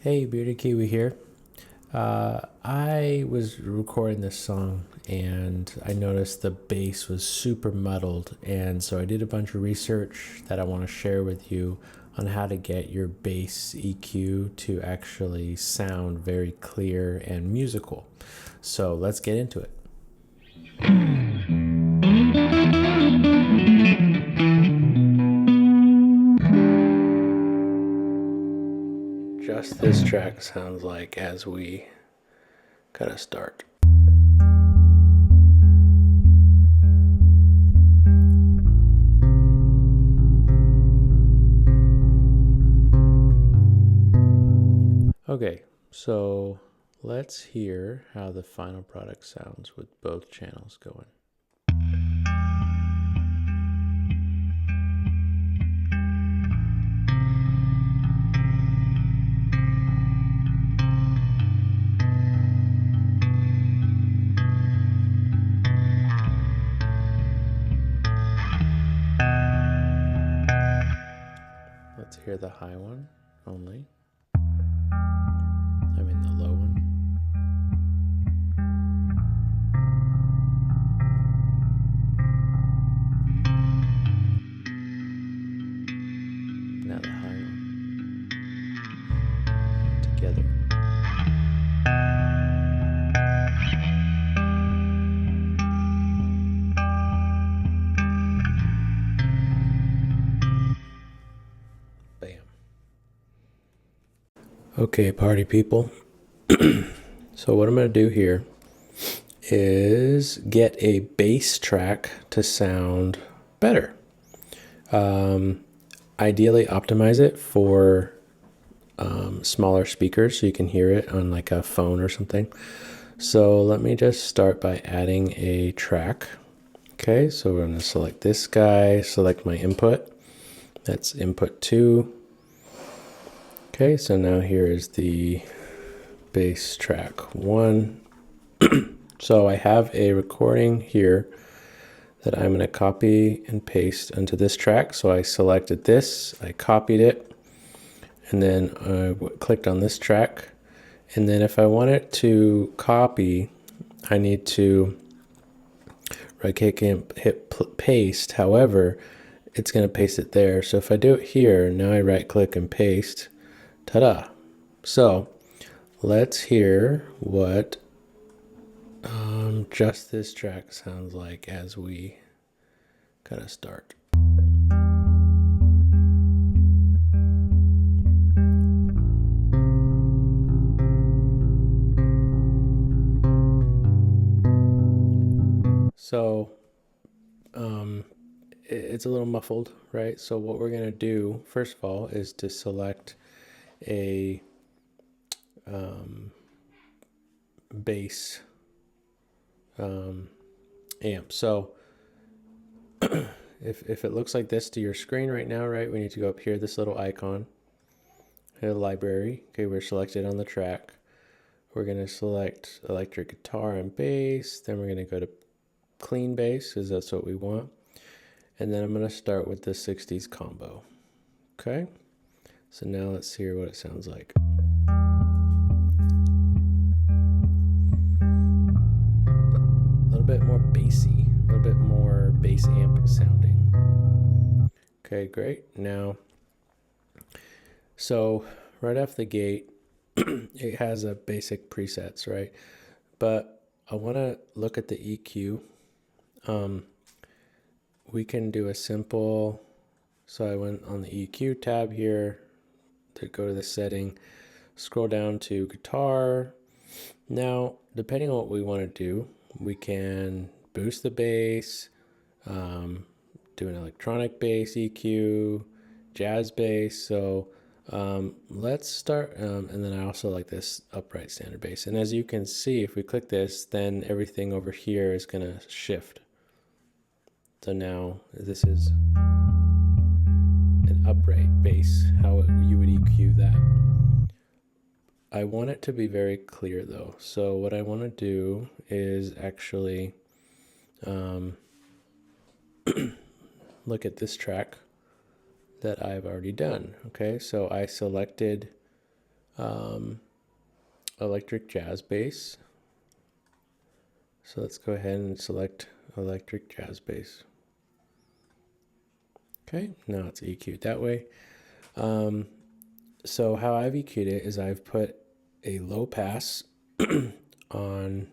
Hey, Bearded Kiwi here. I was recording this song and I noticed the bass was super muddled, and so I did a bunch of research that I want to share with you on how to get your bass EQ to actually sound very clear and musical. So let's get into it. Just this track sounds like as we kind of start. Okay, so let's hear how the final product sounds with both channels going. Let's hear the high one only. I mean the low one. Now the high one. Together. Bam. Okay, party people. So what I'm going to do here is get a bass track to sound better. Ideally optimize it for smaller speakers so you can hear it on like a phone or something. So let me just start by adding a track. Okay, so we're going to select this guy, select my input. That's input 2. Okay, so now here is the bass track 1. So I have a recording here that I'm going to copy and paste into this track. So I selected this, I copied it, and then I clicked on this track. And then if I want it to copy, I need to right click and hit paste. However, it's going to paste it there. So if I do it here, now I right click and paste, ta-da. So let's hear what just this track sounds like as we kind of start. So it's a little muffled, right? So what we're going to do, first of all, is to select a bass amp. So if it looks like this to your screen right now, right, we need to go up here, this little icon, hit library. Okay, we're selected on the track. We're going to select electric guitar and bass. Then we're going to go to clean bass because that's what we want. And then I'm going to start with the 60s combo. Okay, so now let's hear what it sounds like. A little bit more bassy, a little bit more bass amp sounding. Okay, great. Now, so right off the gate, it has a basic presets, right? But I want to look at the EQ. We can do a simple, so I went on the EQ tab here to go to the setting, scroll down to guitar. Now, depending on what we want to do, we can boost the bass, do an electronic bass EQ, jazz bass. So let's start, and then I also like this upright standard bass. And as you can see, if we click this, then everything over here is going to shift. So now this is an upright bass, how you would EQ that. I want it to be very clear though. So what I want to do is actually look at this track that I've already done. Okay, so I selected electric jazz bass. So let's go ahead and select electric jazz bass. Okay, now it's EQ'd that way. So how I've EQ'd it is I've put a low pass on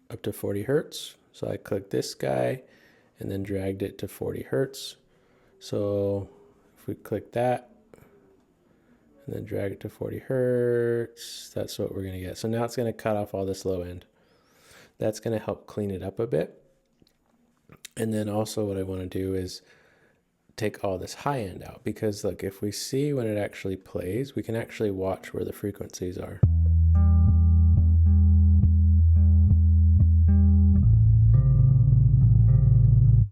up to 40 hertz. So I clicked this guy and then dragged it to 40 hertz. So if we click that and then drag it to 40 hertz, that's what we're going to get. So now it's going to cut off all this low end. That's going to help clean it up a bit. And then also what I want to do is take all this high end out, because look, if we see when it actually plays, we can actually watch where the frequencies are.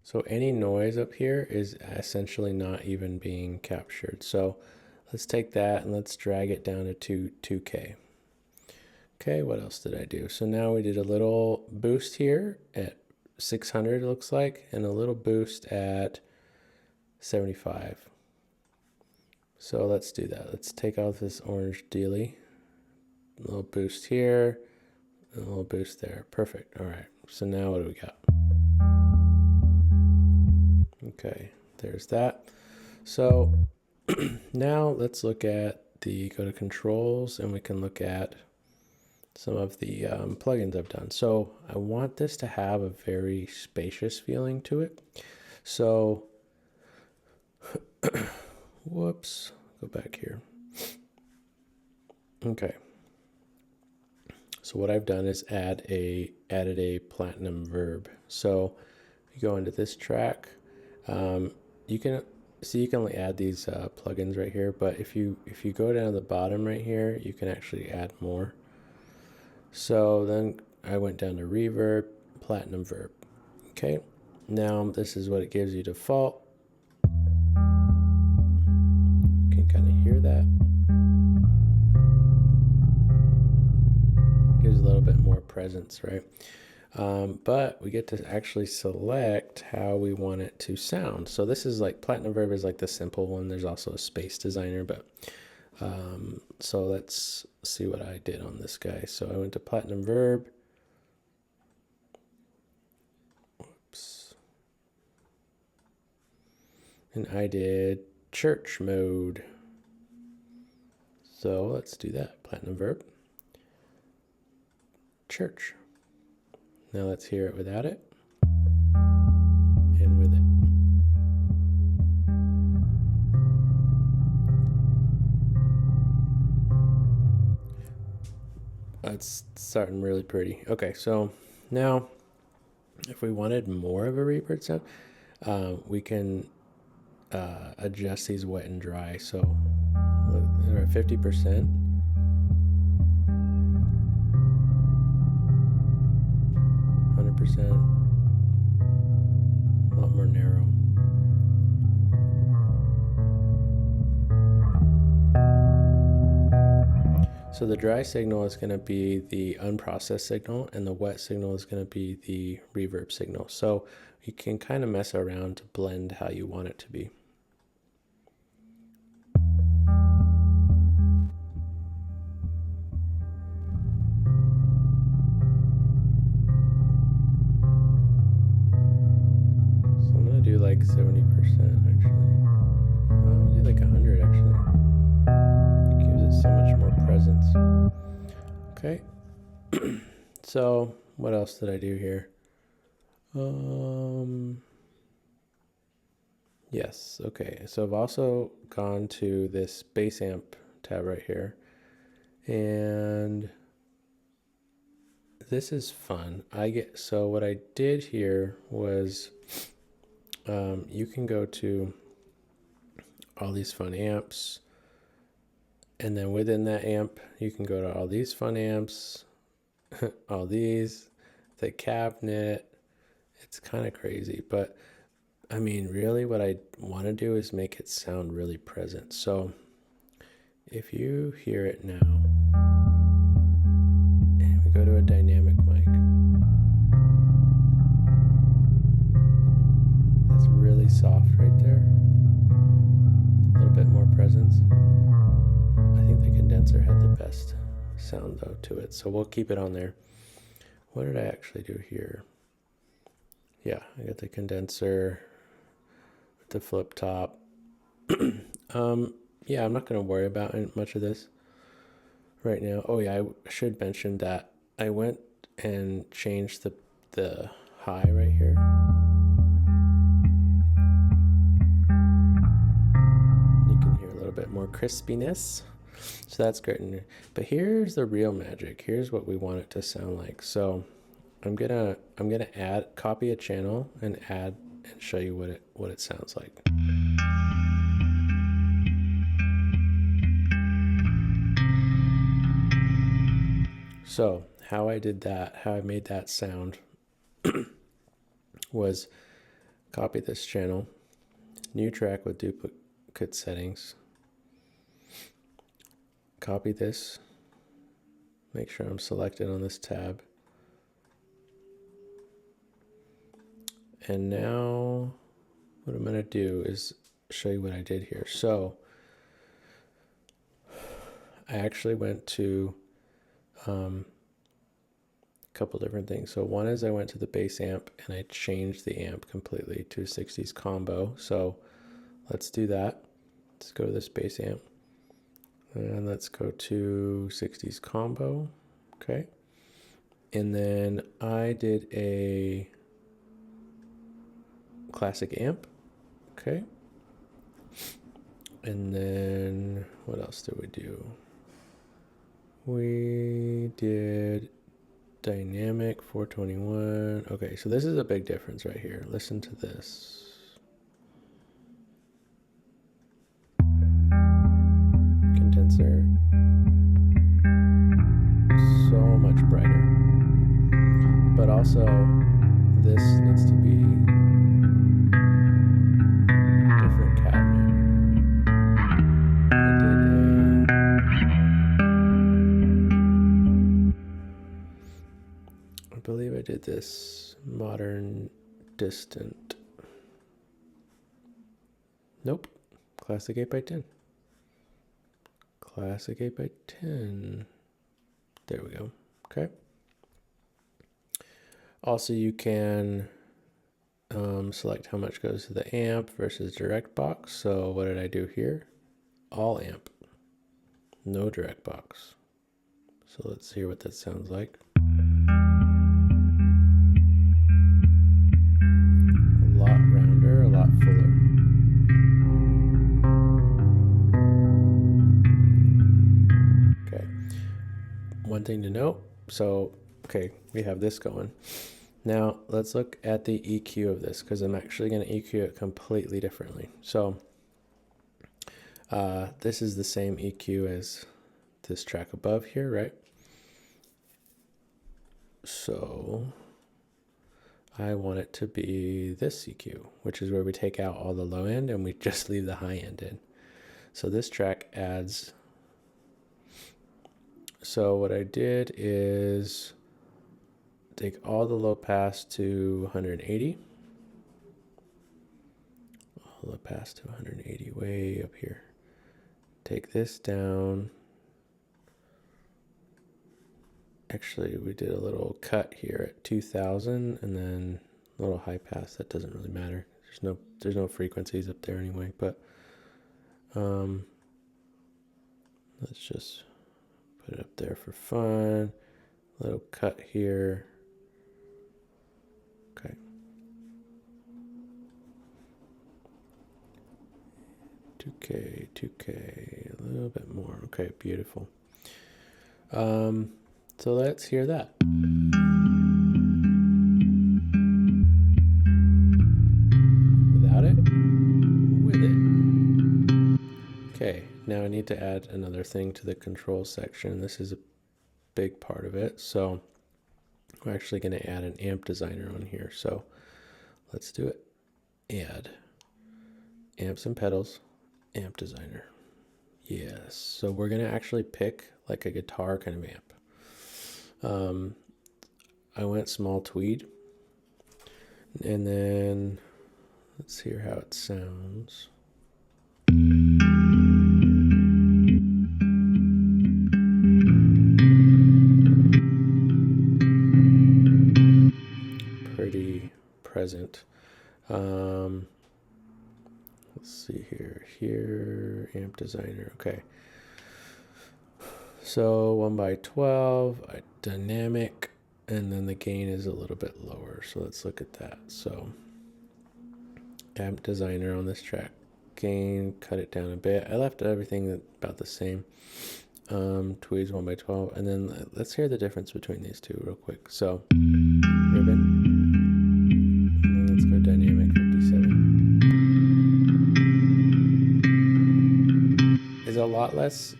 So any noise up here is essentially not even being captured. So let's take that and let's drag it down to 2K. Okay, what else did I do? So now we did a little boost here at 600, it looks like, and a little boost at 75. So let's do that. Let's take out this orange dealy. A little boost here, and a little boost there. Perfect. All right. So now what do we got? Okay, there's that. So now let's look at go to controls, and we can look at some of the plugins I've done. So I want this to have a very spacious feeling to it. So whoops, go back here. Okay. So what I've done is added a platinum verb. So you go into this track. You can only add these plugins right here, but if you go down to the bottom right here, you can actually add more. So then I went down to reverb, platinum verb. Okay. Now this is what it gives you default. You can kind of hear that. Gives a little bit more presence, right? But we get to actually select how we want it to sound. So this is like platinum verb is like the simple one. There's also a space designer, but so let's see what I did on this guy. So I went to platinum verb. Whoops. And I did church mode. So let's do that. Platinum verb. Church. Now let's hear it without it and with it. That's starting really pretty. Okay, so now if we wanted more of a reverb sound, we can adjust these wet and dry. So they're at 50%. 100%, a lot more narrow. So the dry signal is going to be the unprocessed signal, and the wet signal is going to be the reverb signal. So you can kind of mess around to blend how you want it to be. Do like 70% actually. I'll do like 100 actually. It gives it so much more presence. Okay. So what else did I do here? Yes. Okay. So I've also gone to this bass amp tab right here, and this is fun. So what I did here was. You can go to all these fun amps, and then within that amp, you can go to all these fun amps, all these, the cabinet. It's kind of crazy, but I mean, really what I want to do is make it sound really present. So if you hear it now, and we go to a dynamic mic, really soft right there. A little bit more presence. I think the condenser had the best sound though to it, so we'll keep it on there. What did I actually do here? Yeah, I got the condenser with the flip top. Yeah, I'm not going to worry about much of this right now. Oh yeah, I should mention that I went and changed the high right here. You can hear a little bit more crispiness, so that's great. But here's the real magic. Here's what we want it to sound like. So I'm gonna copy a channel and add and show you what it sounds like. So how I did that, how I made that sound was copy this channel, new track with duplicate settings, copy this, make sure I'm selected on this tab. And now what I'm going to do is show you what I did here. So I actually went to a couple different things. So one is I went to the bass amp and I changed the amp completely to a 60s combo. So let's do that. Let's go to this bass amp and let's go to 60s combo. Okay. And then I did a classic amp. Okay. And then what else did we do? We did dynamic 421. Okay, so this is a big difference right here. Listen to this. Condenser. So much brighter. But also, this needs to be different cabinet. I believe I did this modern distant. Nope. Classic 8x10. Classic 8x10. There we go. Okay. Also, you can select how much goes to the amp versus direct box. So what did I do here? All amp. No direct box. So let's hear what that sounds like. A lot rounder, a lot fuller. Okay. One thing to note. So, okay, we have this going. Now let's look at the EQ of this because I'm actually going to EQ it completely differently. So this is the same EQ as this track above here, right? So I want it to be this EQ, which is where we take out all the low end and we just leave the high end in. So this track adds. So what I did is take all the low pass to 180. All the pass to 180, way up here. Take this down. Actually, we did a little cut here at 2000 and then a little high pass. That doesn't really matter. There's no frequencies up there anyway, but let's just put it up there for fun. A little cut here. Okay. 2K, a little bit more. Okay, beautiful. So let's hear that. Without it, with it. Okay, now I need to add another thing to the control section. This is a big part of it. So we're actually going to add an amp designer on here. So let's do it. Add amps and pedals, amp designer. Yes. So we're going to actually pick like a guitar kind of amp. I went small tweed. And then let's hear how it sounds. Let's see here, amp designer. Okay. So 1x12, dynamic, and then the gain is a little bit lower. So let's look at that. So amp designer on this track, gain, cut it down a bit. I left everything about the same. Tweeds 1x12, and then let's hear the difference between these two real quick. So ribbon, and then let's go dynamic 57. There's a lot less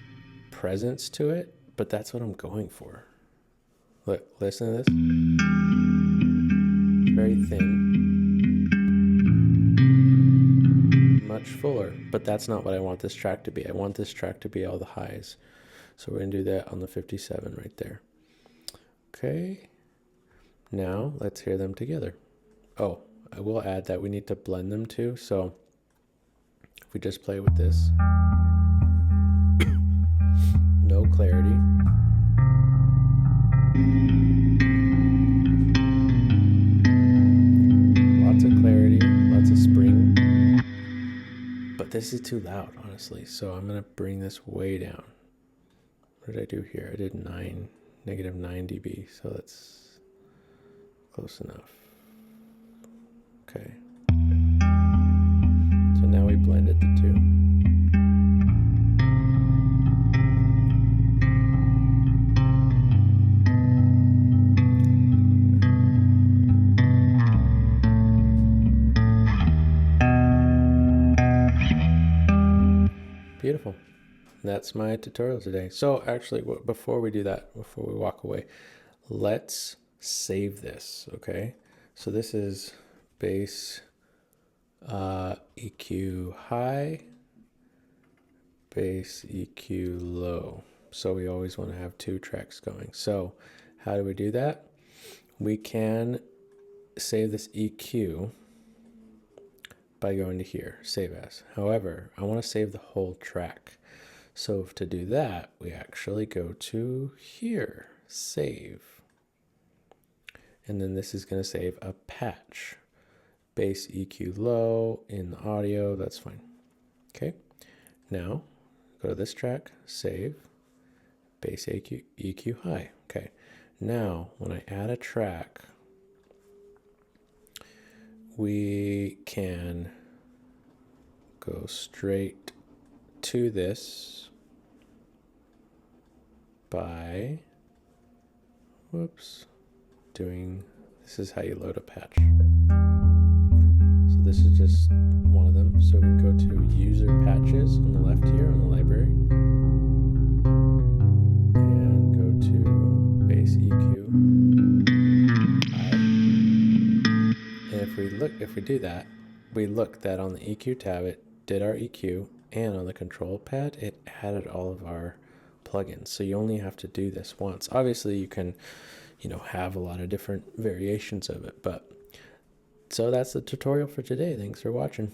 presence to it, but that's what I'm going for. Look, listen to this. It's very thin, much fuller, but that's not what I want this track to be. I want this track to be all the highs. So we're gonna do that on the 57 right there. Okay, now let's hear them together. Oh, I will add that we need to blend them too. So if we just play with this, no clarity. Lots of clarity, lots of spring. But this is too loud, honestly. So I'm gonna bring this way down. What did I do here? I did -9 dB, so that's close enough. Okay. So now we blended the two. Beautiful. That's my tutorial today. So actually, before we do that, before we walk away, let's save this, okay? So this is bass EQ high, bass EQ low. So we always want to have two tracks going. So how do we do that? We can save this EQ by going to here, save as. However, I want to save the whole track. So to do that, we actually go to here, save. And then this is going to save a patch. Bass EQ low in the audio, that's fine. Okay, now go to this track, save, bass EQ high. Okay, now when I add a track, we can go straight to this by, this is how you load a patch. So this is just one of them. So we can go to user patches on the left here on the library and go to bass EQ high. And if we do that, we look that on the EQ tab, it did our EQ, and on the control pad, it added all of our plugins. So you only have to do this once. Obviously you can, have a lot of different variations of it, but so that's the tutorial for today. Thanks for watching.